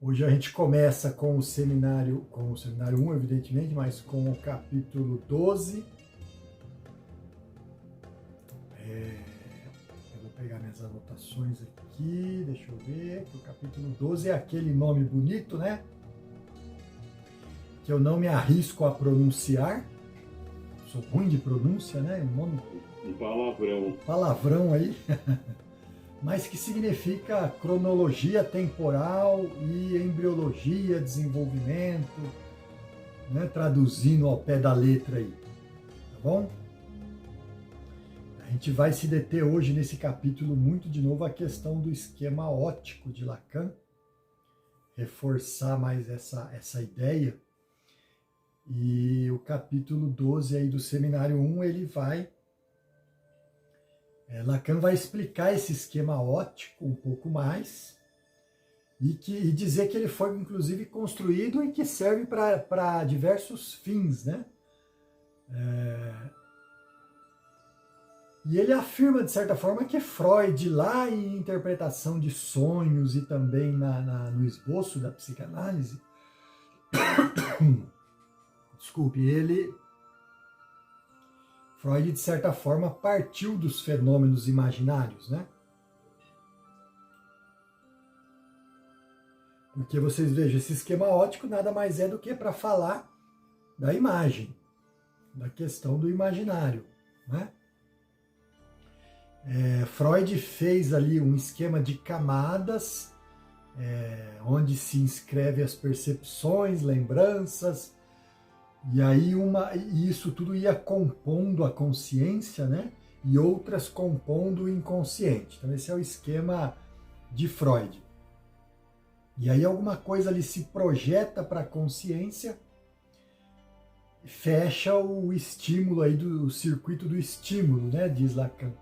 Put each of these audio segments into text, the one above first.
Hoje a gente começa com o seminário 1, evidentemente, mas com o capítulo 12. Eu vou pegar minhas anotações aqui, deixa eu ver, que o capítulo 12 é aquele nome bonito, né? Que eu não me arrisco a pronunciar, sou ruim de pronúncia, né? Um nome... Um palavrão. Palavrão aí. Mas que significa cronologia temporal e embriologia, desenvolvimento, né? Traduzindo ao pé da letra aí, tá bom? A gente vai se deter hoje nesse capítulo muito de novo a questão do esquema óptico de Lacan, reforçar mais essa ideia. E o capítulo 12 aí do seminário 1, ele vai... Lacan vai explicar esse esquema óptico um pouco mais e dizer que ele foi, inclusive, construído e que serve para diversos fins, né? E ele afirma, de certa forma, que Freud, lá em interpretação de sonhos e também no esboço da psicanálise, Freud, de certa forma, partiu dos fenômenos imaginários, né? Porque vocês vejam, esse esquema óptico nada mais é do que para falar da imagem, da questão do imaginário, né? Freud fez ali um esquema de camadas, onde se inscreve as percepções, lembranças, e aí isso tudo ia compondo a consciência, né? E outras compondo o inconsciente. Então esse é o esquema de Freud. E aí alguma coisa ali se projeta para a consciência, fecha o estímulo aí do circuito do estímulo, né? Diz Lacan.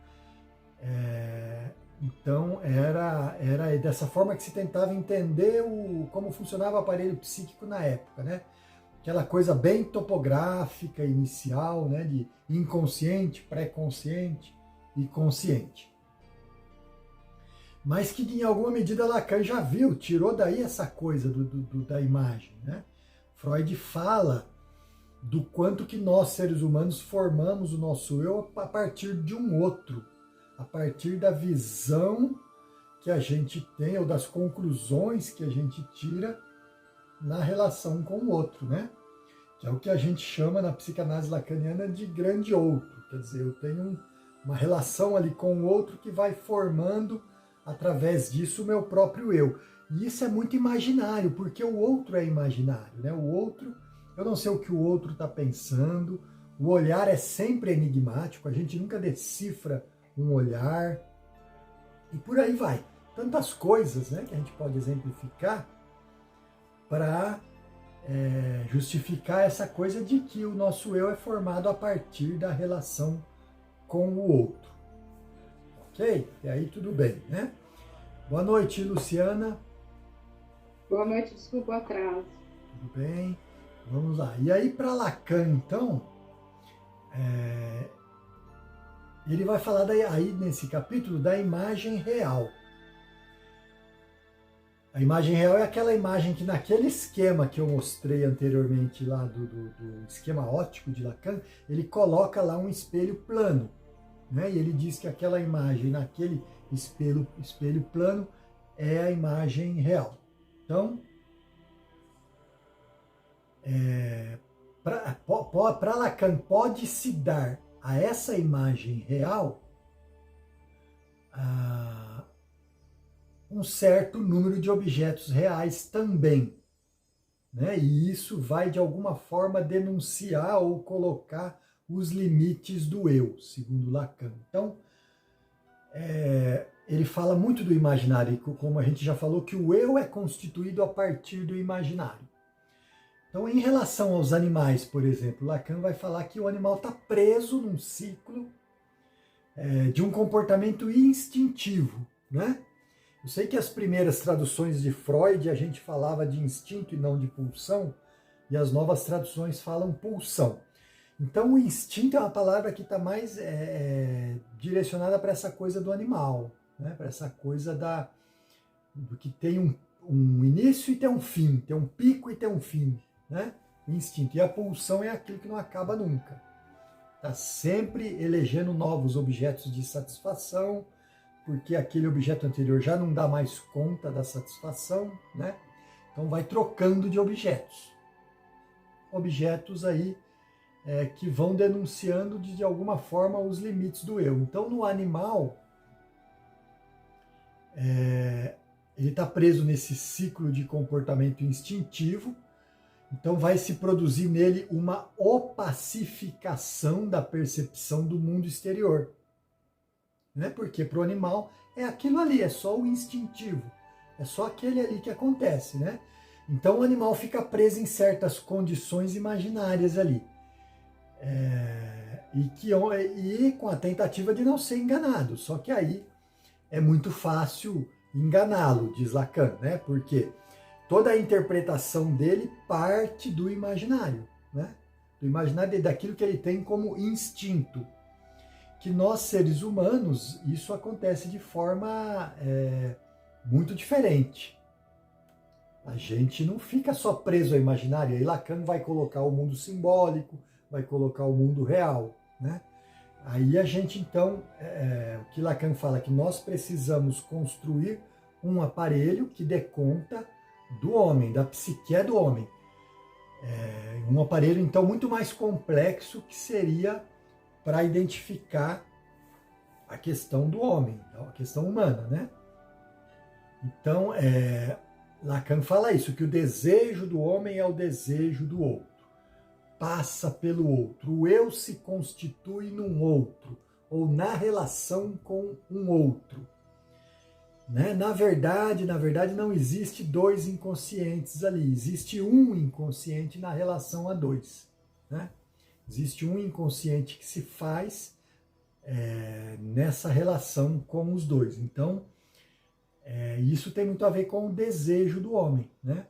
Então era dessa forma que se tentava entender como funcionava o aparelho psíquico na época, né? Aquela coisa bem topográfica inicial, né, de inconsciente, pré-consciente e consciente. Mas que em alguma medida Lacan já viu, tirou daí essa coisa da imagem, né? Freud fala do quanto que nós, seres humanos, formamos o nosso eu a partir de um outro, a partir da visão que a gente tem, ou das conclusões que a gente tira na relação com o outro, né? Que é o que a gente chama na psicanálise lacaniana de grande outro. Quer dizer, eu tenho uma relação ali com o outro que vai formando, através disso, o meu próprio eu. E isso é muito imaginário, porque o outro é imaginário, né? O outro, eu não sei o que o outro está pensando, o olhar é sempre enigmático, a gente nunca decifra um olhar, e por aí vai. Tantas coisas, né, que a gente pode exemplificar para justificar essa coisa de que o nosso eu é formado a partir da relação com o outro. Ok? E aí tudo bem, né? Boa noite, Luciana. Boa noite, desculpa o atraso. Tudo bem? Vamos lá. E aí para Lacan, então, ele vai falar aí nesse capítulo da imagem real. A imagem real é aquela imagem que naquele esquema que eu mostrei anteriormente lá do esquema óptico de Lacan, ele coloca lá um espelho plano, né? E ele diz que aquela imagem naquele espelho plano é a imagem real. Então, para Lacan pode-se dar a essa imagem real um certo número de objetos reais também, né? E isso vai, de alguma forma, denunciar ou colocar os limites do eu, segundo Lacan. Então, ele fala muito do imaginário, como a gente já falou, que o eu é constituído a partir do imaginário. Então, em relação aos animais, por exemplo, Lacan vai falar que o animal está preso num ciclo de um comportamento instintivo, né? Eu sei que as primeiras traduções de Freud a gente falava de instinto e não de pulsão, e as novas traduções falam pulsão. Então o instinto é uma palavra que está mais direcionada para essa coisa do animal, né? Para essa coisa do que tem um início e tem um fim, tem um pico e tem um fim, né? Instinto. E a pulsão é aquilo que não acaba nunca. Está sempre elegendo novos objetos de satisfação, porque aquele objeto anterior já não dá mais conta da satisfação, né? Então vai trocando de objetos. Objetos aí que vão denunciando de alguma forma os limites do eu. Então no animal, ele está preso nesse ciclo de comportamento instintivo, então vai se produzir nele uma opacificação da percepção do mundo exterior. Né? Porque para o animal é aquilo ali, é só o instintivo, é só aquele ali que acontece. Né? Então o animal fica preso em certas condições imaginárias ali. E com a tentativa de não ser enganado. Só que aí é muito fácil enganá-lo, diz Lacan, né? Porque toda a interpretação dele parte do imaginário, né? Do imaginário, daquilo que ele tem como instinto. Que nós, seres humanos, isso acontece de forma muito diferente. A gente não fica só preso ao imaginário. Aí Lacan vai colocar o mundo simbólico, vai colocar o mundo real, né? Aí a gente, então, o que Lacan fala, que nós precisamos construir um aparelho que dê conta do homem, da psique do homem. Um aparelho, então, muito mais complexo, que seria para identificar a questão do homem, a questão humana, né? Então, Lacan fala isso, que o desejo do homem é o desejo do outro. Passa pelo outro. O eu se constitui num outro, ou na relação com um outro. Né? Na verdade, não existe dois inconscientes ali. Existe um inconsciente na relação a dois. Né? Existe um inconsciente que se faz nessa relação com os dois. Então, isso tem muito a ver com o desejo do homem. Né?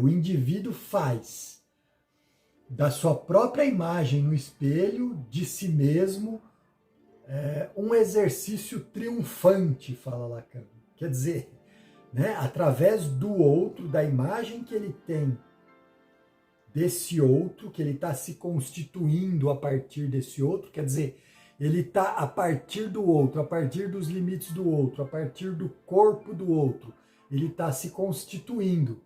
O indivíduo faz da sua própria imagem no espelho, de si mesmo, um exercício triunfante, fala Lacan. Quer dizer, né, através do outro, da imagem que ele tem desse outro, que ele está se constituindo a partir desse outro, quer dizer, ele está a partir do outro, a partir dos limites do outro, a partir do corpo do outro, ele está se constituindo.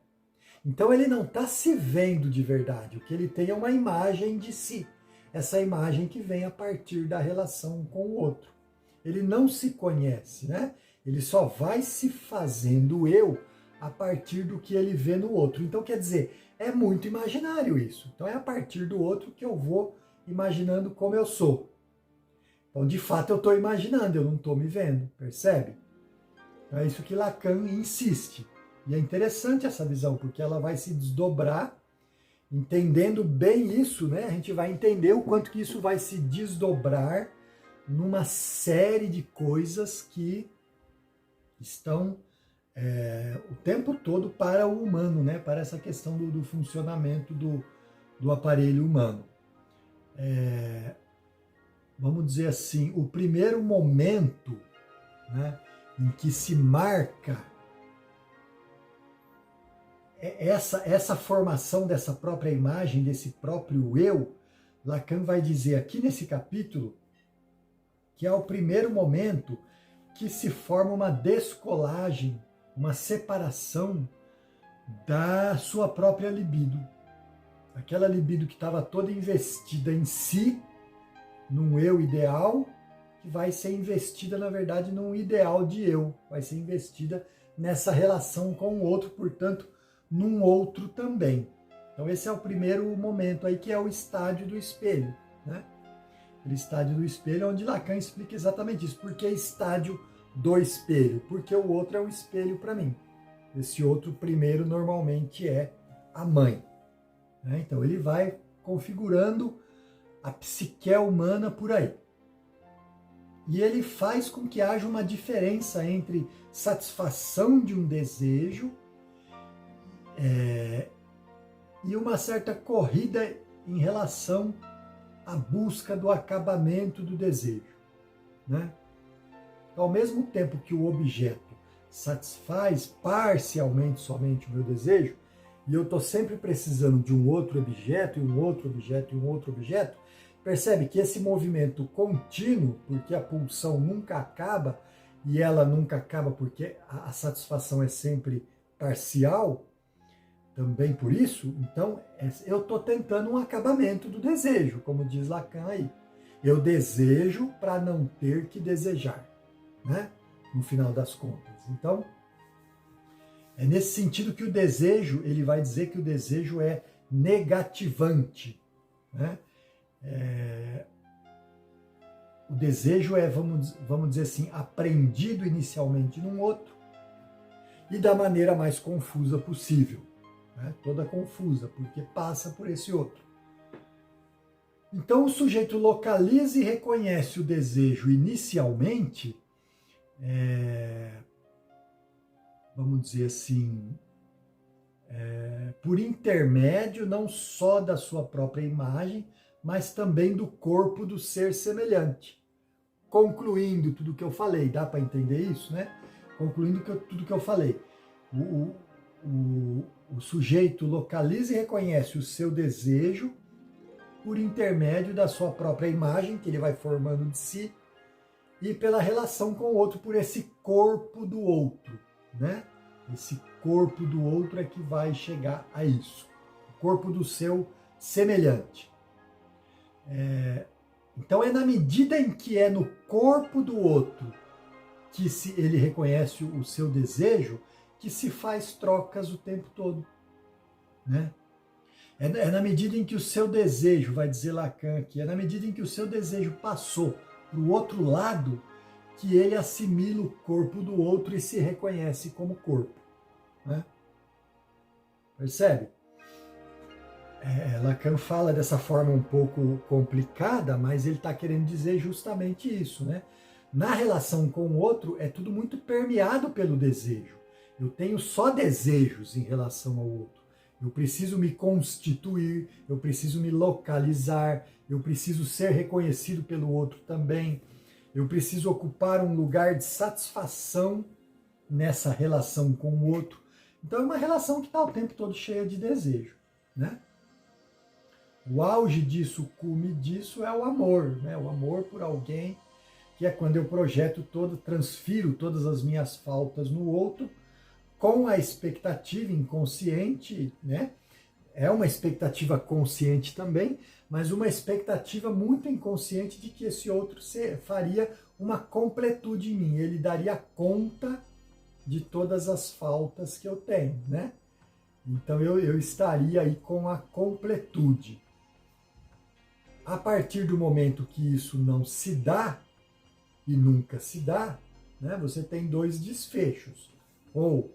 Então ele não está se vendo de verdade, o que ele tem é uma imagem de si, essa imagem que vem a partir da relação com o outro. Ele não se conhece, né? Ele só vai se fazendo eu a partir do que ele vê no outro. Então quer dizer, é muito imaginário isso. Então é a partir do outro que eu vou imaginando como eu sou. Então de fato eu estou imaginando, eu não estou me vendo, percebe? Então é isso que Lacan insiste. E é interessante essa visão, porque ela vai se desdobrar, entendendo bem isso, né? A gente vai entender o quanto que isso vai se desdobrar numa série de coisas que estão o tempo todo para o humano, né? Para essa questão do funcionamento do aparelho humano. Vamos dizer assim, o primeiro momento, né, em que se marca essa formação dessa própria imagem, desse próprio eu, Lacan vai dizer aqui nesse capítulo que é o primeiro momento que se forma uma descolagem, uma separação da sua própria libido. Aquela libido que estava toda investida em si, num eu ideal, que vai ser investida, na verdade, num ideal de eu, vai ser investida nessa relação com o outro, portanto, num outro também. Então esse é o primeiro momento aí, que é o estádio do espelho, né? O estádio do espelho, onde Lacan explica exatamente isso. Por que estádio do espelho? Porque o outro é um espelho para mim. Esse outro primeiro normalmente é a mãe, né? Então ele vai configurando a psique humana por aí. E ele faz com que haja uma diferença entre satisfação de um desejo e uma certa corrida em relação à busca do acabamento do desejo, né? Então, ao mesmo tempo que o objeto satisfaz parcialmente somente o meu desejo, e eu estou sempre precisando de um outro objeto, e um outro objeto, e um outro objeto, percebe que esse movimento contínuo, porque a pulsão nunca acaba, e ela nunca acaba porque a satisfação é sempre parcial, também por isso, então eu estou tentando um acabamento do desejo, como diz Lacan aí. Eu desejo para não ter que desejar, né? No final das contas. Então, é nesse sentido que o desejo, ele vai dizer que o desejo é negativante, né? O desejo é, vamos dizer assim, aprendido inicialmente num outro e da maneira mais confusa possível, né? Toda confusa, porque passa por esse outro. Então o sujeito localiza e reconhece o desejo inicialmente, vamos dizer assim, por intermédio não só da sua própria imagem, mas também do corpo do ser semelhante. Concluindo tudo que eu falei, dá para entender isso, né? Concluindo tudo que eu falei. O sujeito localiza e reconhece o seu desejo por intermédio da sua própria imagem, que ele vai formando de si, e pela relação com o outro, por esse corpo do outro, né? Esse corpo do outro é que vai chegar a isso. O corpo do seu semelhante. Então é na medida em que é no corpo do outro que ele reconhece o seu desejo, que se faz trocas o tempo todo, né? É na medida em que o seu desejo, vai dizer Lacan aqui, é na medida em que o seu desejo passou para o outro lado, que ele assimila o corpo do outro e se reconhece como corpo, né? Percebe? Lacan fala dessa forma um pouco complicada, mas ele está querendo dizer justamente isso, né? Na relação com o outro, é tudo muito permeado pelo desejo. Eu tenho só desejos em relação ao outro. Eu preciso me constituir, eu preciso me localizar, eu preciso ser reconhecido pelo outro também. Eu preciso ocupar um lugar de satisfação nessa relação com o outro. Então é uma relação que está o tempo todo cheia de desejo, né? O auge disso, o cume disso é o amor, né? O amor por alguém, que é quando eu transfiro todas as minhas faltas no outro, com a expectativa inconsciente, né? É uma expectativa consciente também, mas uma expectativa muito inconsciente de que esse outro faria uma completude em mim, ele daria conta de todas as faltas que eu tenho, né? Então eu estaria aí com a completude. A partir do momento que isso não se dá, e nunca se dá, né, você tem dois desfechos. Ou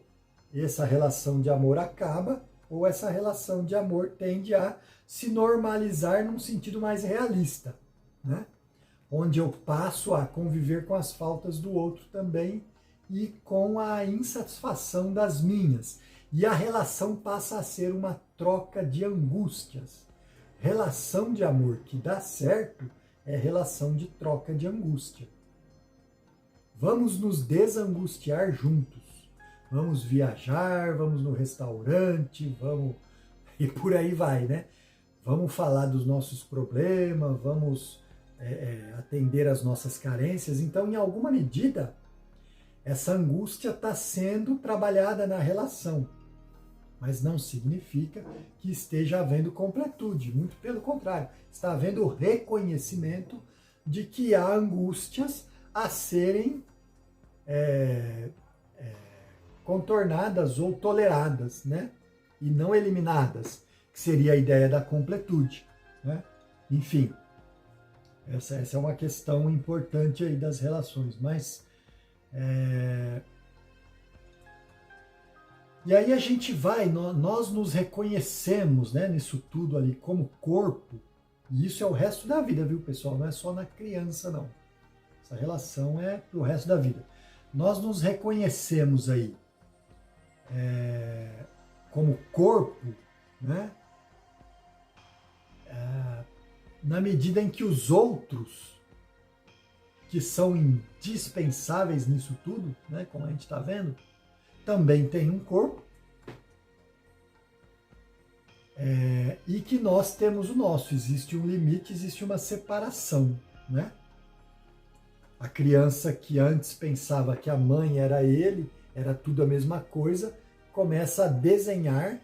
essa relação de amor acaba, ou essa relação de amor tende a se normalizar num sentido mais realista, né? Onde eu passo a conviver com as faltas do outro também e com a insatisfação das minhas. E a relação passa a ser uma troca de angústias. Relação de amor que dá certo é relação de troca de angústia. Vamos nos desangustiar juntos. Vamos viajar, vamos no restaurante, vamos... E por aí vai, né? Vamos falar dos nossos problemas, vamos atender às nossas carências. Então, em alguma medida, essa angústia está sendo trabalhada na relação. Mas não significa que esteja havendo completude. Muito pelo contrário, está havendo reconhecimento de que há angústias a serem contornadas ou toleradas, né? E não eliminadas, que seria a ideia da completude, né? Enfim, essa é uma questão importante aí das relações, mas e aí a gente nós nos reconhecemos, né, nisso tudo ali como corpo, e isso é o resto da vida, viu, pessoal? Não é só na criança, não. Essa relação é pro resto da vida. Nós nos reconhecemos aí como corpo, né? Na medida em que os outros que são indispensáveis nisso tudo, né, como a gente está vendo, também tem um corpo, e que nós temos o nosso. Existe um limite, existe uma separação, né? A criança que antes pensava que a mãe era ele, era tudo a mesma coisa, começa a desenhar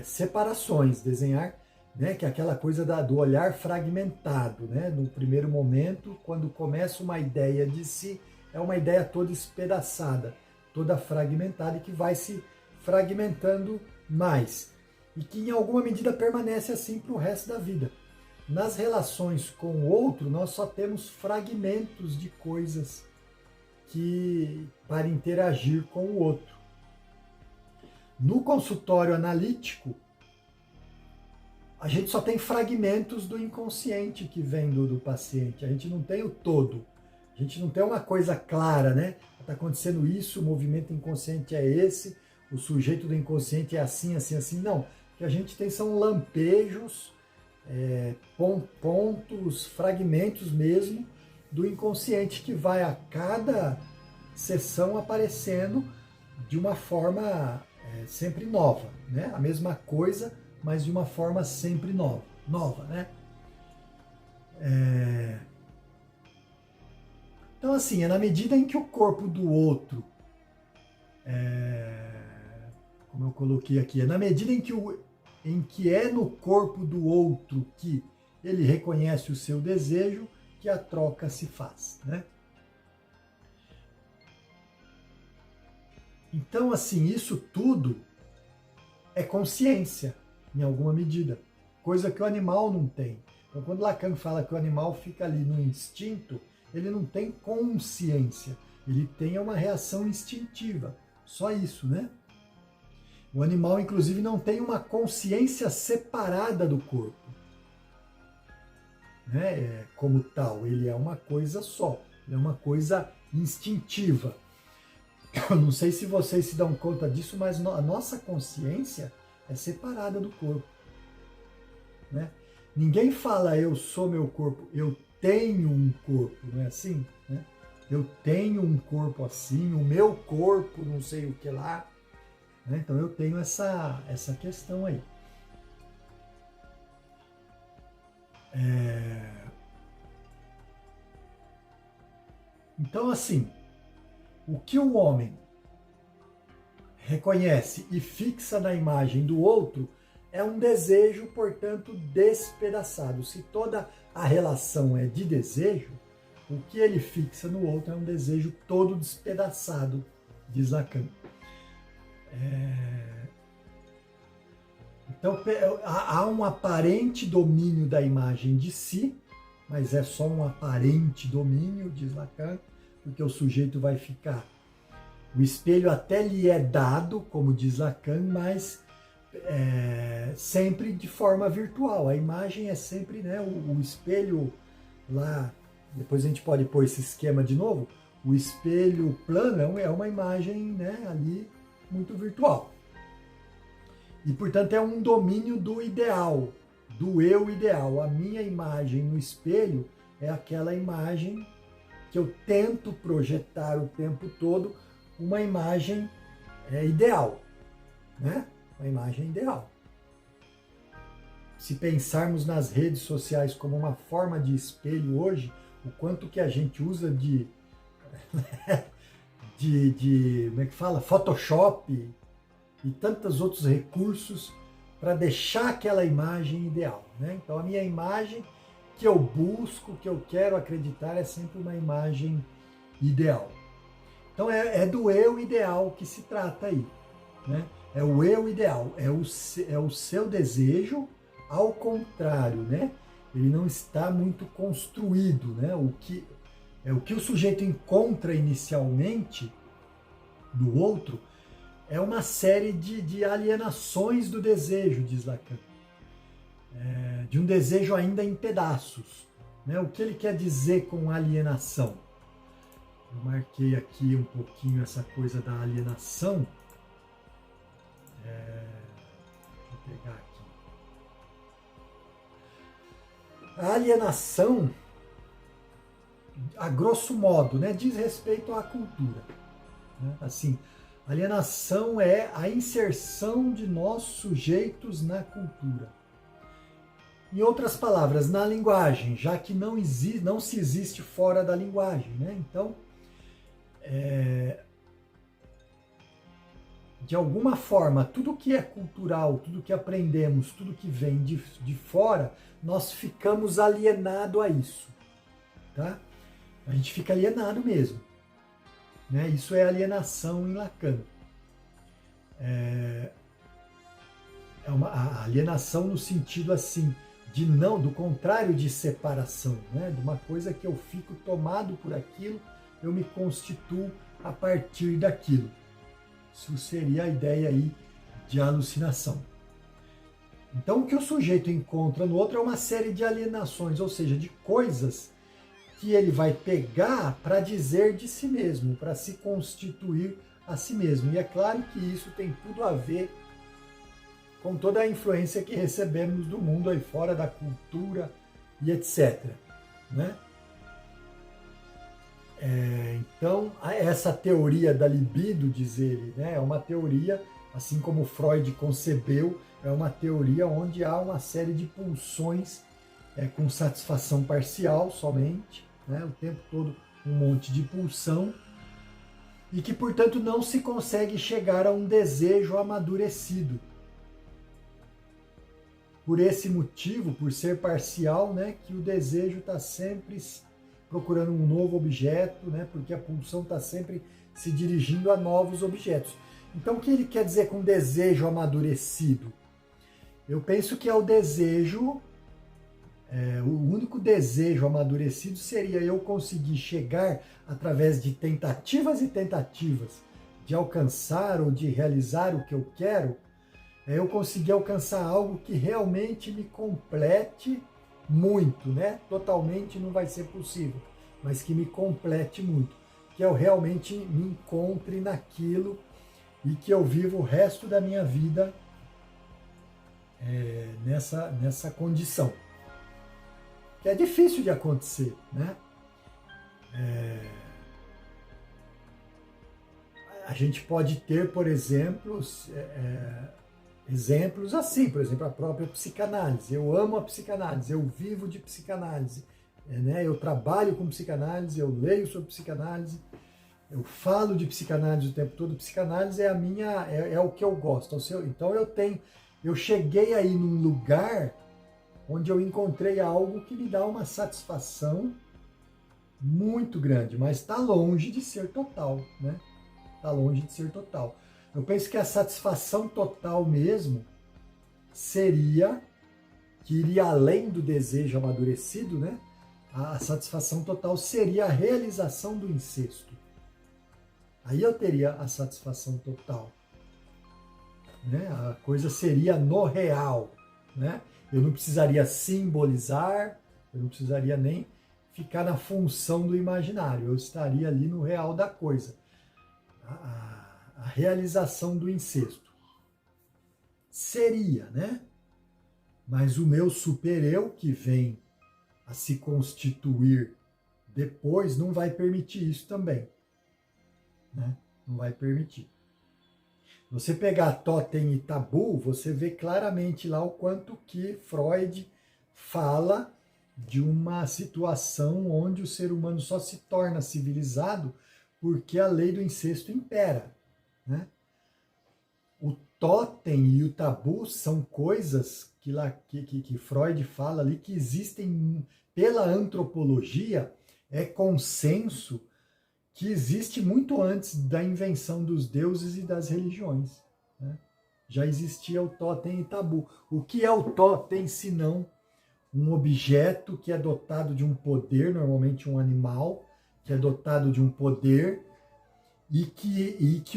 separações, desenhar, né, que é aquela coisa do olhar fragmentado, né? No primeiro momento, quando começa uma ideia de si, é uma ideia toda espedaçada, toda fragmentada e que vai se fragmentando mais e que em alguma medida permanece assim para o resto da vida. Nas relações com o outro, nós só temos fragmentos de coisas para interagir com o outro. No consultório analítico, a gente só tem fragmentos do inconsciente que vem do paciente. A gente não tem o todo. A gente não tem uma coisa clara, né? Está acontecendo isso, o movimento inconsciente é esse, o sujeito do inconsciente é assim, assim, assim. Não. O que a gente tem são lampejos, pontos, fragmentos mesmo do inconsciente que vai a cada sessão aparecendo de uma forma sempre nova, né? A mesma coisa, mas de uma forma sempre nova, né? Então, assim, é na medida em que o corpo do outro, como eu coloquei aqui, é na medida em que é no corpo do outro que ele reconhece o seu desejo, que a troca se faz, né? Então, assim, isso tudo é consciência, em alguma medida, coisa que o animal não tem. Então, quando Lacan fala que o animal fica ali no instinto, ele não tem consciência, ele tem uma reação instintiva, só isso, né? O animal, inclusive, não tem uma consciência separada do corpo, né? Como tal, ele é uma coisa só, ele é uma coisa instintiva. Eu não sei se vocês se dão conta disso, mas a nossa consciência é separada do corpo, né? Ninguém fala eu sou meu corpo, eu tenho um corpo, não é assim? Né? Eu tenho um corpo assim, o meu corpo, não sei o que lá. Né? Então eu tenho essa questão aí. Então, assim, o que o homem reconhece e fixa na imagem do outro é um desejo, portanto, despedaçado. Se toda a relação é de desejo, o que ele fixa no outro é um desejo todo despedaçado, diz Lacan. Então, há um aparente domínio da imagem de si, mas é só um aparente domínio, diz Lacan, porque o sujeito vai ficar. O espelho até lhe é dado, como diz Lacan, mas sempre de forma virtual. A imagem é sempre, né, o espelho lá. Depois a gente pode pôr esse esquema de novo. O espelho plano é uma imagem, né, ali muito virtual. E, portanto, é um domínio do ideal, do eu ideal. A minha imagem no espelho é aquela imagem que eu tento projetar o tempo todo, uma imagem ideal, né? Uma imagem ideal. Se pensarmos nas redes sociais como uma forma de espelho hoje, o quanto que a gente usa de como é que fala? Photoshop e tantos outros recursos para deixar aquela imagem ideal, né? Então a minha imagem que eu busco, que eu quero acreditar é sempre uma imagem ideal. Então é do eu ideal que se trata aí, né? É o eu ideal, é o seu desejo, ao contrário, né? Ele não está muito construído, né? O que o sujeito encontra inicialmente no outro é uma série de alienações do desejo, diz Lacan. De um desejo ainda em pedaços, né? O que ele quer dizer com alienação? Eu marquei aqui um pouquinho essa coisa da alienação. Deixa eu pegar aqui. A alienação, a grosso modo, né, diz respeito à cultura. Né? Assim, alienação é a inserção de nós sujeitos na cultura. Em outras palavras, na linguagem, já que não se existe fora da linguagem. Né? Então, de alguma forma, tudo que é cultural, tudo que aprendemos, tudo que vem de fora, nós ficamos alienados a isso. Tá? A gente fica alienado mesmo. Né? Isso é alienação em Lacan. A alienação no sentido assim, do contrário de separação, né? De uma coisa que eu fico tomado por aquilo, eu me constituo a partir daquilo. Isso seria a ideia aí de alucinação. Então, o que o sujeito encontra no outro é uma série de alienações, ou seja, de coisas que ele vai pegar para dizer de si mesmo, para se constituir a si mesmo. E é claro que isso tem tudo a ver com toda a influência que recebemos do mundo aí fora, da cultura e etc. Né? Então, essa teoria da libido, diz ele, né, é uma teoria, assim como Freud concebeu, é uma teoria onde há uma série de pulsões com satisfação parcial somente, né, o tempo todo um monte de pulsão, e que, portanto, não se consegue chegar a um desejo amadurecido. Por esse motivo, por ser parcial, né, que o desejo está sempre procurando um novo objeto, né, porque a pulsão está sempre se dirigindo a novos objetos. Então, o que ele quer dizer com desejo amadurecido? Eu penso que é o desejo, o único desejo amadurecido seria eu conseguir chegar, através de tentativas e tentativas, de alcançar ou de realizar o que eu quero, eu conseguir alcançar algo que realmente me complete muito, né? Totalmente não vai ser possível, mas que me complete muito, que eu realmente me encontre naquilo e que eu vivo o resto da minha vida nessa condição. Que é difícil de acontecer, né? A gente pode ter, por exemplo, exemplos assim, por exemplo, a própria psicanálise. Eu amo a psicanálise, eu vivo de psicanálise, né? Eu trabalho com psicanálise, eu leio sobre psicanálise, eu falo de psicanálise o tempo todo. Psicanálise é a minha, é o que eu gosto. Então eu cheguei aí num lugar onde eu encontrei algo que me dá uma satisfação muito grande, mas está longe de ser total, né? Está longe de ser total. Eu penso que a satisfação total mesmo seria, que iria além do desejo amadurecido, né? A satisfação total seria a realização do incesto. Aí eu teria a satisfação total. Né? A coisa seria no real. Né? Eu não precisaria simbolizar, eu não precisaria nem ficar na função do imaginário. Eu estaria ali no real da coisa. A realização do incesto. Seria, né? Mas o meu super-eu, que vem a se constituir depois, não vai permitir isso também. Né? Não vai permitir. Você pegar Totem e Tabu, você vê claramente lá o quanto que Freud fala de uma situação onde o ser humano só se torna civilizado porque a lei do incesto impera. Né? O totem e o tabu são coisas que Freud fala ali que existem pela antropologia, é consenso que existe muito antes da invenção dos deuses e das religiões. Né? Já existia o totem e tabu. O que é o totem senão um objeto que é dotado de um poder, normalmente um animal, que é dotado de um poder e que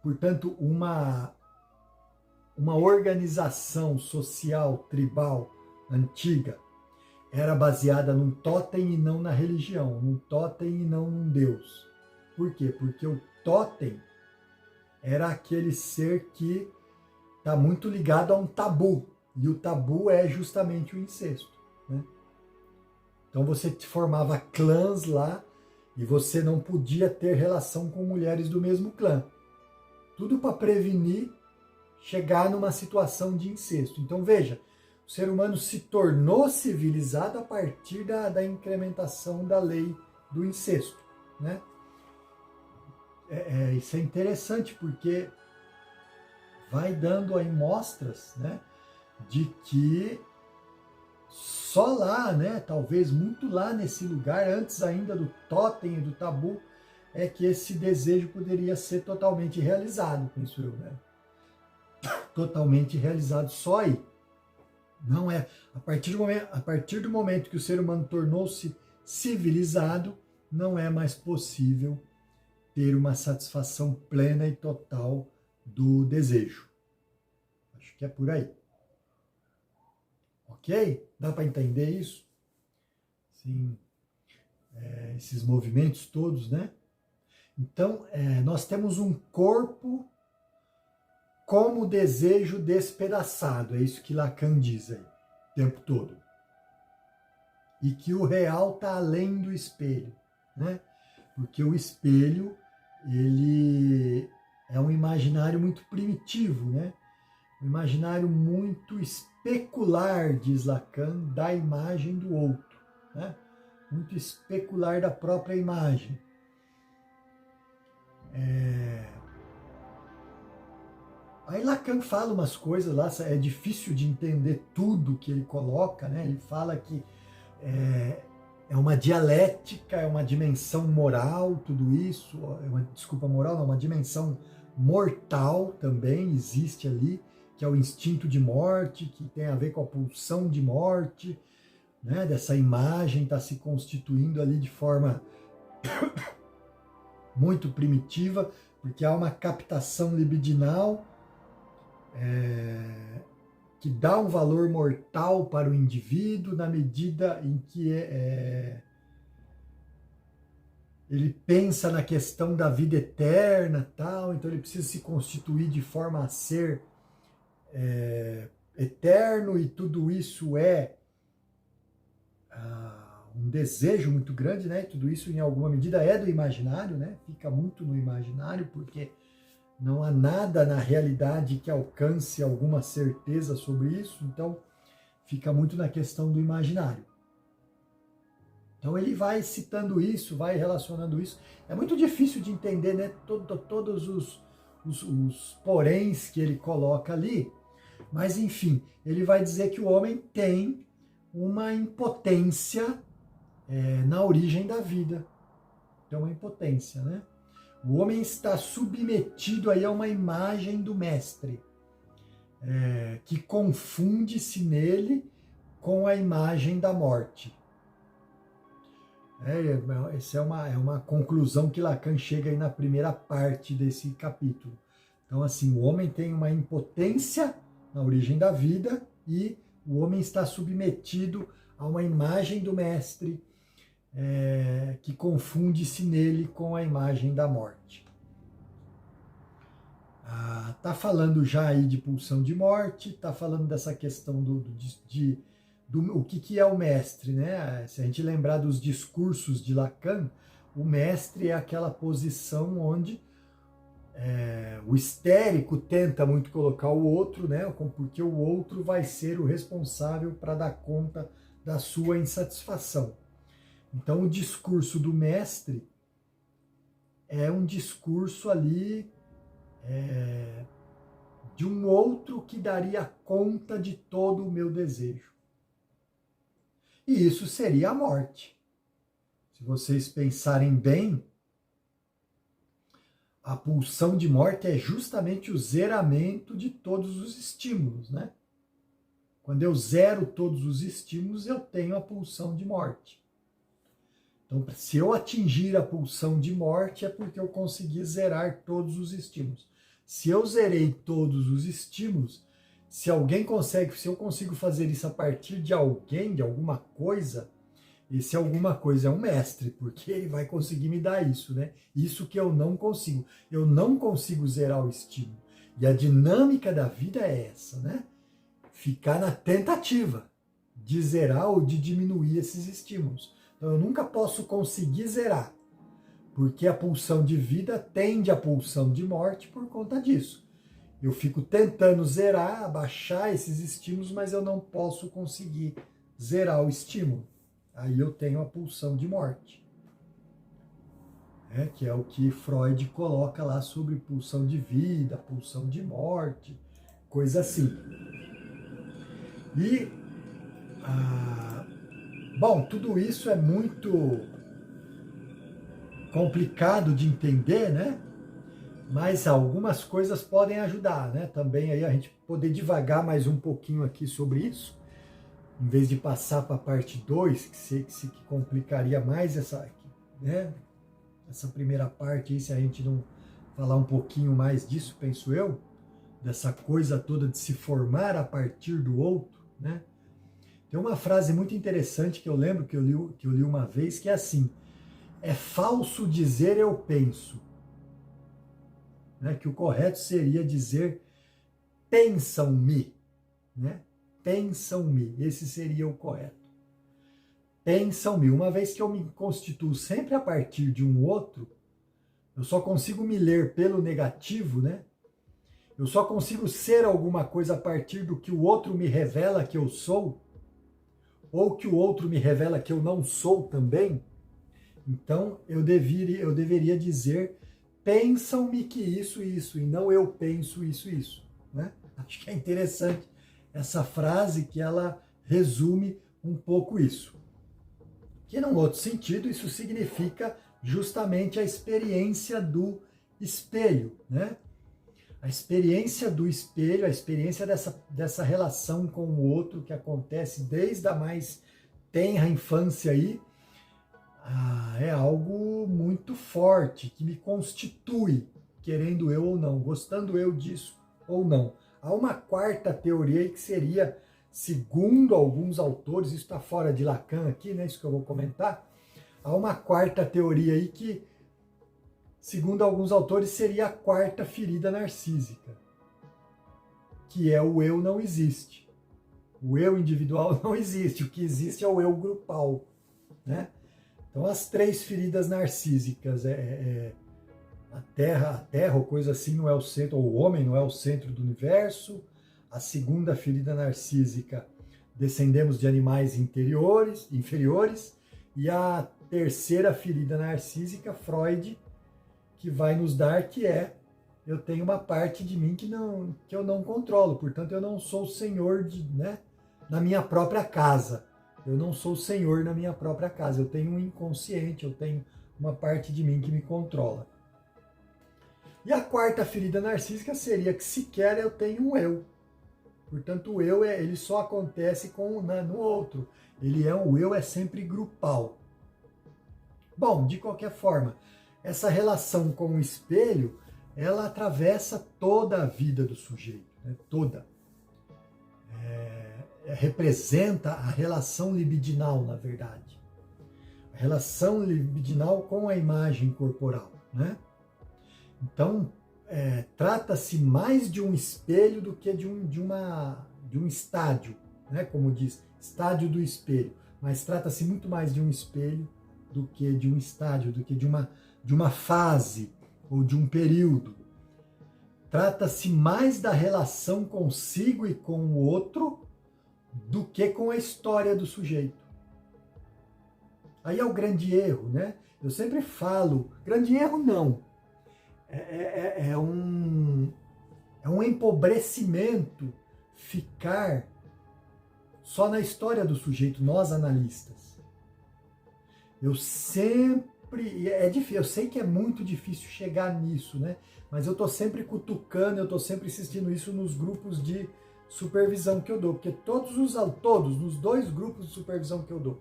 portanto, uma organização social, tribal, antiga, era baseada num totem e não na religião, num totem e não num deus. Por quê? Porque o totem era aquele ser que está muito ligado a um tabu, e o tabu é justamente o incesto. Né? Então você formava clãs lá e você não podia ter relação com mulheres do mesmo clã. Tudo para prevenir chegar numa situação de incesto. Então veja, o ser humano se tornou civilizado a partir da incrementação da lei do incesto, né? Isso é interessante porque vai dando aí mostras, né, de que só lá, né, talvez muito lá nesse lugar, antes ainda do totem e do tabu, é que esse desejo poderia ser totalmente realizado, penso eu, né? Totalmente realizado só aí. Não é a partir do momento que o ser humano tornou-se civilizado, não é mais possível ter uma satisfação plena e total do desejo. Acho que é por aí. Ok? Dá para entender isso? Sim. Esses movimentos todos, né? Então, nós temos um corpo como desejo despedaçado. É isso que Lacan diz aí, o tempo todo. E que o real está além do espelho, né? Porque o espelho, ele é um imaginário muito primitivo, né? Um imaginário muito especular, diz Lacan, da imagem do outro, né? Muito especular da própria imagem. Aí Lacan fala umas coisas lá, é difícil de entender tudo que ele coloca, né? Ele fala que é uma dialética, é uma dimensão moral, tudo isso, moral não, uma dimensão mortal também existe ali, que é o instinto de morte, que tem a ver com a pulsão de morte, né? Dessa imagem está se constituindo ali de forma muito primitiva, porque há uma captação libidinal que dá um valor mortal para o indivíduo na medida em que ele pensa na questão da vida eterna, tal, então ele precisa se constituir de forma a ser eterno, e tudo isso é um desejo muito grande, né? Tudo isso em alguma medida é do imaginário, né? Fica muito no imaginário, porque não há nada na realidade que alcance alguma certeza sobre isso, então fica muito na questão do imaginário. Então ele vai citando isso, vai relacionando isso. É muito difícil de entender, né? Todos os poréns que ele coloca ali, mas enfim, ele vai dizer que o homem tem uma impotência na origem da vida. Então, uma impotência, né? O homem está submetido aí a uma imagem do mestre, que confunde-se nele com a imagem da morte. Essa é uma conclusão que Lacan chega aí na primeira parte desse capítulo. Então, assim, o homem tem uma impotência na origem da vida e o homem está submetido a uma imagem do mestre que confunde-se nele com a imagem da morte. Tá falando já aí de pulsão de morte, tá falando dessa questão do o que é o mestre, né? Se a gente lembrar dos discursos de Lacan, o mestre é aquela posição onde o histérico tenta muito colocar o outro, né? Porque o outro vai ser o responsável para dar conta da sua insatisfação. Então, o discurso do mestre é um discurso ali de um outro que daria conta de todo o meu desejo. E isso seria a morte. Se vocês pensarem bem, a pulsão de morte é justamente o zeramento de todos os estímulos, né? Quando eu zero todos os estímulos, eu tenho a pulsão de morte. Então, se eu atingir a pulsão de morte, é porque eu consegui zerar todos os estímulos. Se eu zerei todos os estímulos, se eu consigo fazer isso a partir de alguém, de alguma coisa, esse alguma coisa é um mestre, porque ele vai conseguir me dar isso, né? Isso que eu não consigo. Eu não consigo zerar o estímulo. E a dinâmica da vida é essa, né? Ficar na tentativa. de zerar ou de diminuir esses estímulos. Então eu nunca posso conseguir zerar, porque a pulsão de vida tende à pulsão de morte por conta disso. Eu fico tentando zerar, abaixar esses estímulos, mas eu não posso conseguir zerar o estímulo. Aí eu tenho a pulsão de morte. Que é o que Freud coloca lá sobre pulsão de vida, pulsão de morte, coisa assim. E, bom, tudo isso é muito complicado de entender, né? Mas algumas coisas podem ajudar, né? Também aí a gente poder divagar mais um pouquinho aqui sobre isso, em vez de passar para a parte 2, que complicaria mais essa, né? Essa primeira parte aí, se a gente não falar um pouquinho mais disso, penso eu, dessa coisa toda de se formar a partir do outro, né? Tem uma frase muito interessante que eu lembro que eu li uma vez, que é assim: é falso dizer eu penso. Né? Que o correto seria dizer pensam-me. Né? Pensam-me. Esse seria o correto. Pensam-me. Uma vez que eu me constituo sempre a partir de um outro, eu só consigo me ler pelo negativo, né? Eu só consigo ser alguma coisa a partir do que o outro me revela que eu sou, ou que o outro me revela que eu não sou também. Então, eu deveria dizer, pensam-me que isso, e não eu penso isso. Né? Acho que é interessante essa frase, que ela resume um pouco isso. Que, num outro sentido, isso significa justamente a experiência do espelho, né? A experiência do espelho, a experiência dessa relação com o outro que acontece desde a mais tenra infância aí, é algo muito forte, que me constitui, querendo eu ou não, gostando eu disso ou não. Há uma quarta teoria aí que seria, segundo alguns autores, isso está fora de Lacan aqui, né, isso que eu vou comentar, há uma quarta teoria aí que, segundo alguns autores, seria a quarta ferida narcísica, que é o eu não existe. O eu individual não existe, o que existe é o eu grupal, né? Então, as três feridas narcísicas, a terra ou coisa assim não é o centro, ou o homem não é o centro do universo. A segunda ferida narcísica, descendemos de animais inferiores. E a terceira ferida narcísica, Freud, que vai nos dar, que é, eu tenho uma parte de mim que eu não controlo, portanto eu não sou senhor na minha própria casa. Eu não sou senhor na minha própria casa, eu tenho um inconsciente, eu tenho uma parte de mim que me controla. E a quarta ferida narcísica seria que sequer eu tenho um eu. Portanto, o eu ele só acontece no outro. O eu é sempre grupal. Bom, de qualquer forma, essa relação com o espelho, ela atravessa toda a vida do sujeito, né? Toda. Representa a relação libidinal, na verdade. A relação libidinal com a imagem corporal, né? Então, trata-se mais de um espelho do que de um estádio, né? Como diz, estádio do espelho. Mas trata-se muito mais de um espelho do que de um estádio, do que de uma fase ou de um período. Trata-se mais da relação consigo e com o outro do que com a história do sujeito. Aí é o grande erro, né? Eu sempre falo, grande erro não. É um empobrecimento ficar só na história do sujeito, nós analistas. Eu sempre, é difícil, eu sei que é muito difícil chegar nisso, né? Mas eu estou sempre cutucando, eu estou sempre insistindo isso nos grupos de supervisão que eu dou, porque todos, nos 2 grupos de supervisão que eu dou,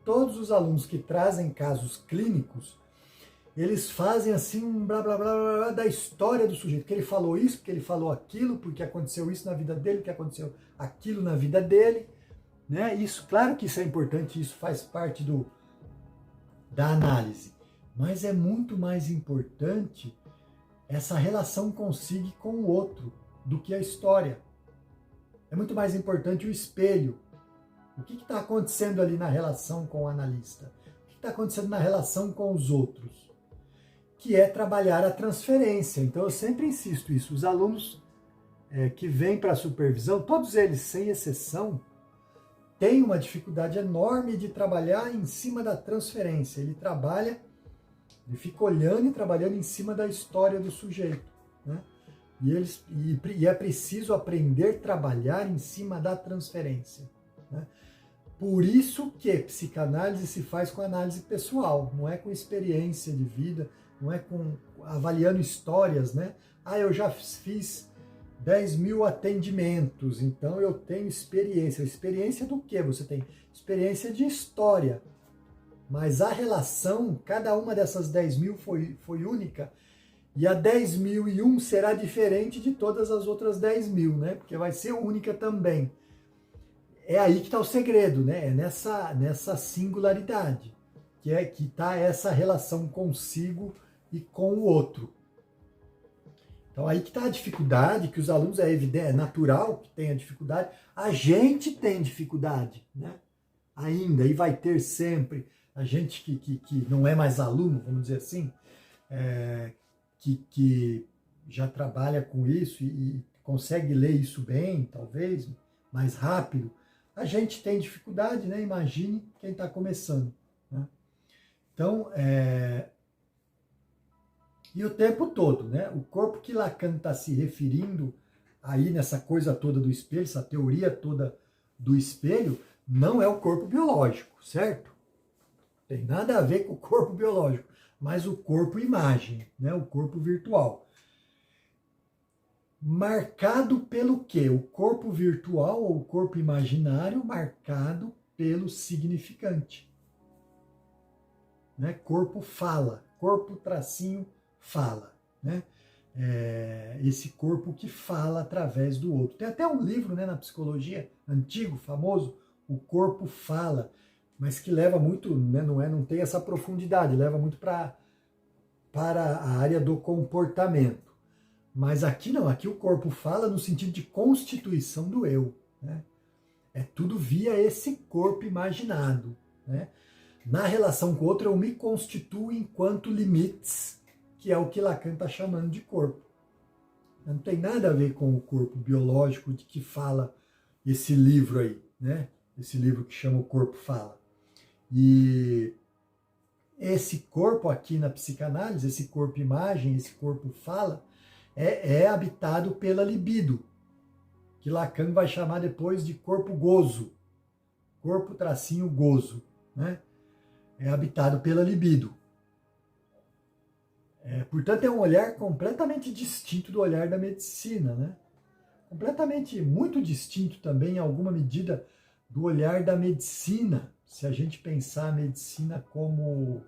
todos os alunos que trazem casos clínicos, eles fazem assim um blá blá blá blá da história do sujeito, que ele falou isso, porque ele falou aquilo, porque aconteceu isso na vida dele, porque aconteceu aquilo na vida dele, né? Isso, claro que isso é importante, isso faz parte da análise, mas é muito mais importante essa relação consigo e com o outro do que a história. É muito mais importante o espelho. O que está acontecendo ali na relação com o analista? O que está acontecendo na relação com os outros? Que é trabalhar a transferência. Então eu sempre insisto isso. Os alunos que vêm para a supervisão, todos eles, sem exceção, têm uma dificuldade enorme de trabalhar em cima da transferência. Ele fica olhando e trabalhando em cima da história do sujeito, né? E é preciso aprender a trabalhar em cima da transferência, né? Por isso que psicanálise se faz com análise pessoal, não é com experiência de vida, não é avaliando histórias, né? Eu já fiz 10 mil atendimentos, então eu tenho experiência. Experiência do quê? Você tem experiência de história. Mas a relação, cada uma dessas 10 mil foi única, e a 10.001 será diferente de todas as outras 10 mil, né? Porque vai ser única também. É aí que está o segredo, né? É nessa singularidade, que está essa relação consigo e com o outro. Então aí que está a dificuldade, que os alunos, é natural que tenha dificuldade, a gente tem dificuldade, né? Ainda, e vai ter sempre. A gente que não é mais aluno, vamos dizer assim, que já trabalha com isso e consegue ler isso bem, talvez, mais rápido, a gente tem dificuldade, né? Imagine quem está começando, né? Então, e o tempo todo, né? O corpo que Lacan está se referindo aí nessa coisa toda do espelho, essa teoria toda do espelho, não é o corpo biológico, certo? Tem nada a ver com o corpo biológico, mas o corpo imagem, né? O corpo virtual. Marcado pelo quê? O corpo virtual ou o corpo imaginário marcado pelo significante, né? Corpo fala, corpo tracinho fala, né? Esse corpo que fala através do outro. Tem até um livro, né, na psicologia, antigo, famoso, O Corpo Fala, mas que leva muito, né, não tem essa profundidade, leva muito para a área do comportamento. Mas aqui não, aqui o corpo fala no sentido de constituição do eu, né? É tudo via esse corpo imaginado, né? Na relação com o outro, eu me constituo enquanto limites, que é o que Lacan está chamando de corpo. Não tem nada a ver com o corpo biológico de que fala esse livro aí, né? Esse livro que chama O Corpo Fala. E esse corpo aqui na psicanálise, esse corpo imagem, esse corpo fala, é habitado pela libido, que Lacan vai chamar depois de corpo gozo, corpo tracinho gozo, né? É habitado pela libido. Portanto, é um olhar completamente distinto do olhar da medicina, né? Completamente, muito distinto também, em alguma medida, do olhar da medicina, se a gente pensar a medicina como...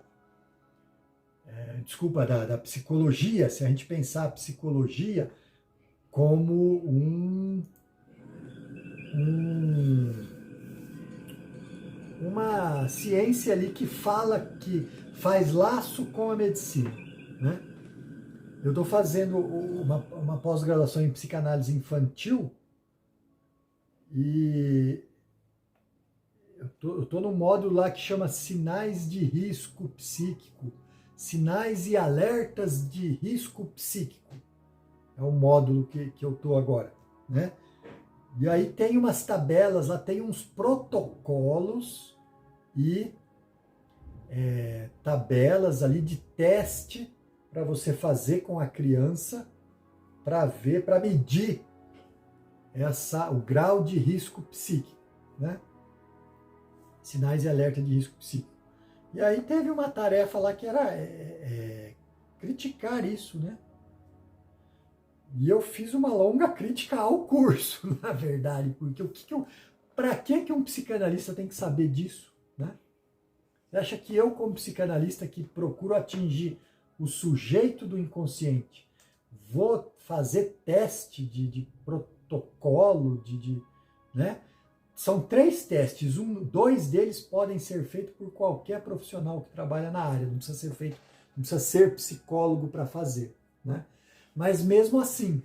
da psicologia, se a gente pensar a psicologia como uma ciência ali que faz laço com a medicina, né? Eu estou fazendo uma pós-graduação em psicanálise infantil e eu tô no módulo lá que chama Sinais de Risco Psíquico, Sinais e Alertas de Risco Psíquico. É o módulo que eu estou agora, né? E aí tem umas tabelas, lá tem uns protocolos e tabelas ali de teste para você fazer com a criança para medir o grau de risco psíquico, né? Sinais e alerta de risco psíquico. E aí teve uma tarefa lá que era criticar isso, né? E eu fiz uma longa crítica ao curso, na verdade, porque para que um psicanalista tem que saber disso, né? Você acha que eu, como psicanalista que procuro atingir o sujeito do inconsciente, vou fazer teste de protocolo, né? São 3 testes, 2 deles podem ser feitos por qualquer profissional que trabalha na área, não precisa ser psicólogo para fazer, né? Mas mesmo assim,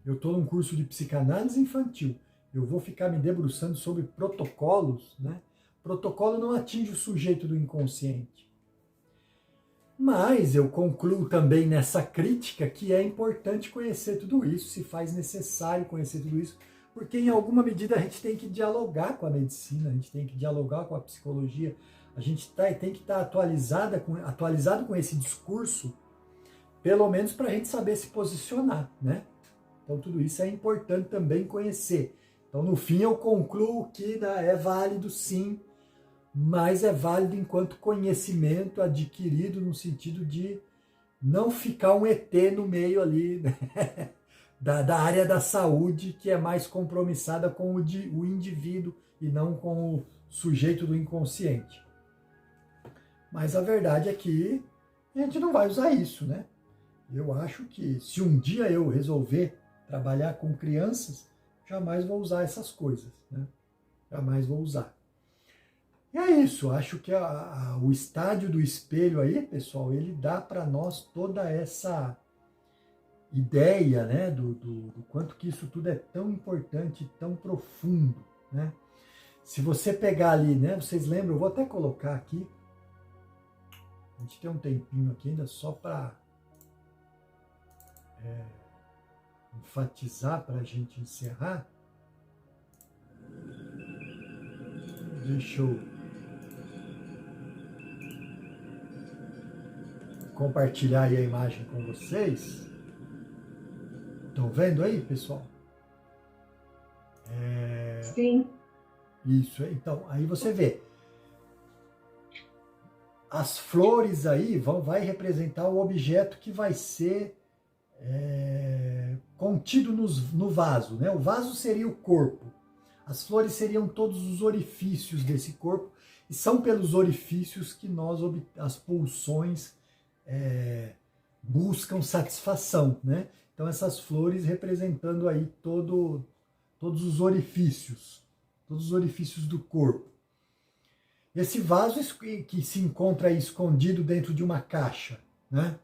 eu estou num curso de psicanálise infantil, eu vou ficar me debruçando sobre protocolos, né? Protocolo não atinge o sujeito do inconsciente. Mas eu concluo também nessa crítica que é importante conhecer tudo isso, se faz necessário conhecer tudo isso, porque em alguma medida a gente tem que dialogar com a medicina, a gente tem que dialogar com a psicologia, a gente tem que estar atualizado com esse discurso, pelo menos para a gente saber se posicionar, né? Então tudo isso é importante também conhecer. Então no fim eu concluo que é válido sim, mas é válido enquanto conhecimento adquirido no sentido de não ficar um ET no meio ali, né? da área da saúde, que é mais compromissada com o indivíduo e não com o sujeito do inconsciente. Mas a verdade é que a gente não vai usar isso, né? Eu acho que se um dia eu resolver trabalhar com crianças, jamais vou usar essas coisas, né? Jamais vou usar. E é isso, acho que o estádio do espelho aí, pessoal, ele dá para nós toda essa ideia, né, do quanto que isso tudo é tão importante, tão profundo, né? Se você pegar ali, né, vocês lembram, eu vou até colocar aqui, a gente tem um tempinho aqui ainda só para enfatizar, para a gente encerrar. Deixa eu compartilhar aí a imagem com vocês. Estão vendo aí, pessoal? Sim. Isso, então, aí você vê. As flores aí vai representar o objeto que vai ser contido no vaso, né? O vaso seria o corpo. As flores seriam todos os orifícios desse corpo, e são pelos orifícios que as pulsões buscam satisfação, né? Então essas flores representando aí todos os orifícios do corpo. Esse vaso que se encontra aí escondido dentro de uma caixa, né?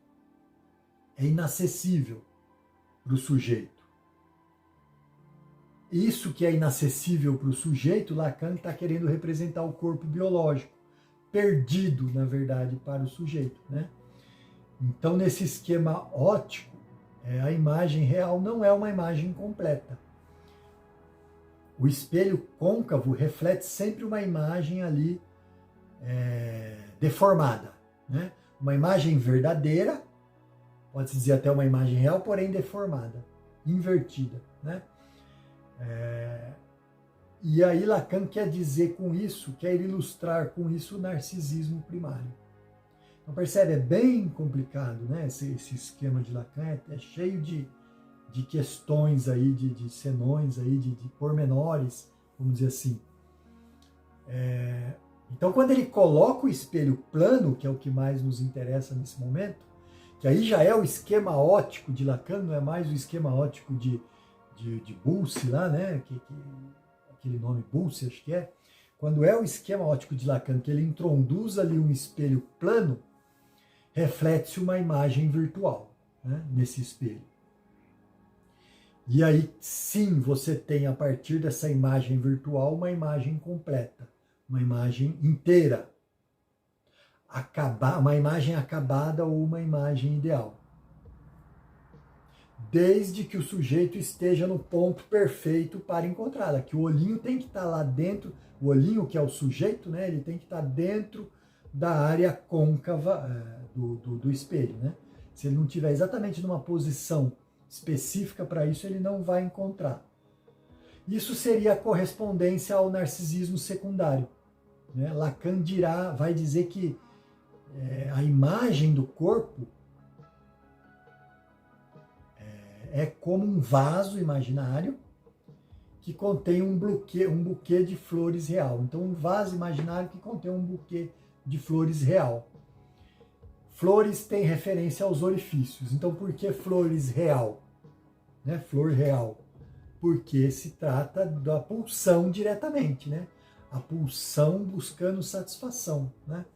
É inacessível para o sujeito. Isso que é inacessível para o sujeito, Lacan está querendo representar o corpo biológico, perdido, na verdade, para o sujeito, né? Então, nesse esquema óptico, a imagem real não é uma imagem completa. O espelho côncavo reflete sempre uma imagem ali deformada, né? Uma imagem verdadeira, pode-se dizer até uma imagem real, porém deformada, invertida, né? E aí Lacan quer dizer com isso, quer ilustrar com isso o narcisismo primário. Então percebe, é bem complicado, né? Esse esquema de Lacan é cheio de questões aí, de senões aí, de pormenores, vamos dizer assim. Então quando ele coloca o espelho plano, que é o que mais nos interessa nesse momento, que aí já é o esquema óptico de Lacan, não é mais o esquema óptico de Bulce lá, né? Aquele nome Bulce, acho que é. Quando é o esquema óptico de Lacan, que ele introduz ali um espelho plano, reflete-se uma imagem virtual, né, nesse espelho. E aí, sim, você tem a partir dessa imagem virtual uma imagem completa, uma imagem inteira, uma imagem acabada ou uma imagem ideal. Desde que o sujeito esteja no ponto perfeito para encontrá-la, que o olhinho tem que estar lá dentro, o olhinho que é o sujeito, né, ele tem que estar dentro da área côncava do espelho, né? Se ele não estiver exatamente numa posição específica para isso, ele não vai encontrar. Isso seria a correspondência ao narcisismo secundário, né? Lacan vai dizer que a imagem do corpo é como um vaso imaginário que contém um buquê de flores real. Então, um vaso imaginário que contém um buquê de flores real. Flores tem referência aos orifícios. Então, por que flores real? Né? Flor real. Porque se trata da pulsão diretamente, né? A pulsão buscando satisfação, né?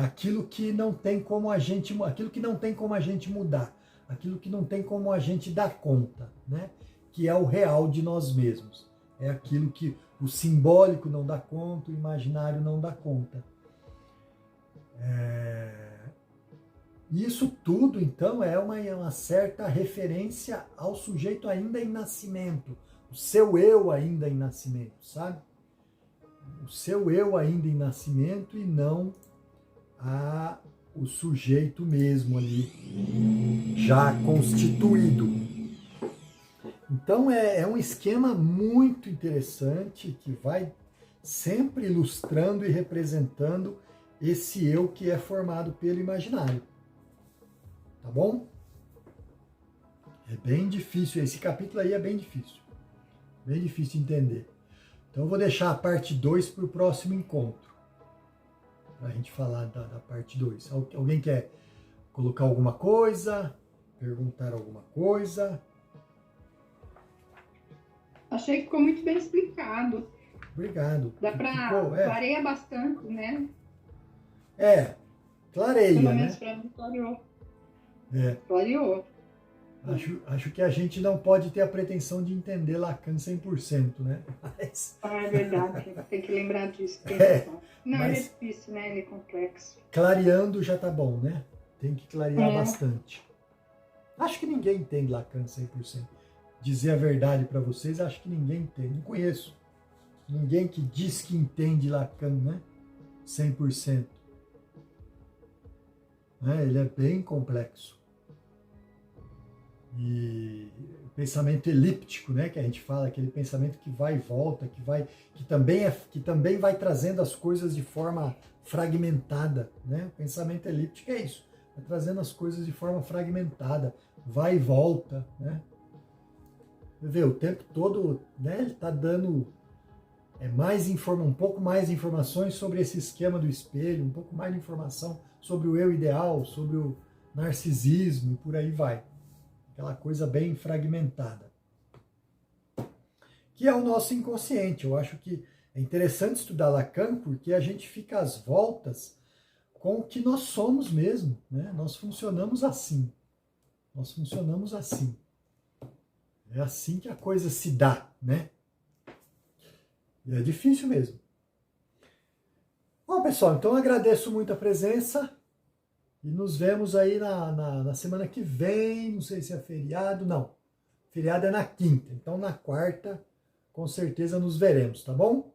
Aquilo que não tem como a gente mudar, aquilo que não tem como a gente dar conta, né? que é o real de nós mesmos. É aquilo que o simbólico não dá conta, o imaginário não dá conta. Isso tudo, então, é uma certa referência ao sujeito ainda em nascimento, o seu eu ainda em nascimento, sabe? O seu eu ainda em nascimento e não o sujeito mesmo ali, já constituído. Então é um esquema muito interessante que vai sempre ilustrando e representando esse eu que é formado pelo imaginário. Tá bom? É bem difícil, esse capítulo aí é bem difícil de entender. Então eu vou deixar a parte 2 para o próximo encontro, para a gente falar da parte 2. Alguém quer colocar alguma coisa? Perguntar alguma coisa? Achei que ficou muito bem explicado. Obrigado. Dá para clareia bastante, né? Clareia, pelo menos né? para mim, clareou. Clareou. Acho que a gente não pode ter a pretensão de entender Lacan 100%, né? Mas... É verdade, tem que lembrar disso. Não, ele é difícil, né? Ele é complexo. Clareando já tá bom, né? Tem que clarear bastante. Acho que ninguém entende Lacan 100%. Dizer a verdade para vocês, acho que ninguém entende. Não conheço ninguém que diz que entende Lacan, né? 100%. Ele é bem complexo. E o pensamento elíptico, né, que a gente fala, aquele pensamento que vai e volta, que também vai trazendo as coisas de forma fragmentada, né? O pensamento elíptico é isso, vai trazendo as coisas de forma fragmentada, vai e volta, né? Você vê, o tempo todo, né, ele está dando um pouco mais de informações sobre esse esquema do espelho, um pouco mais de informação sobre o eu ideal, sobre o narcisismo e por aí vai. Aquela coisa bem fragmentada. Que é o nosso inconsciente. Eu acho que é interessante estudar Lacan porque a gente fica às voltas com o que nós somos mesmo, né? Nós funcionamos assim. Nós funcionamos assim. É assim que a coisa se dá, né? E é difícil mesmo. Bom, pessoal, então eu agradeço muito a presença. E nos vemos aí na semana que vem, não sei se é feriado, não. Feriado é na quinta, então na quarta, com certeza nos veremos, tá bom?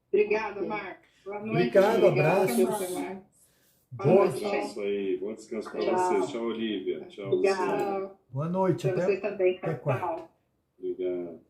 Obrigada, Marcos. Boa noite. Obrigado, abraços. Bom descanso aí, bom descanso para vocês. Tchau, Olivia. Tchau, Obrigada. Boa noite. Para você também, até quarta. Obrigado.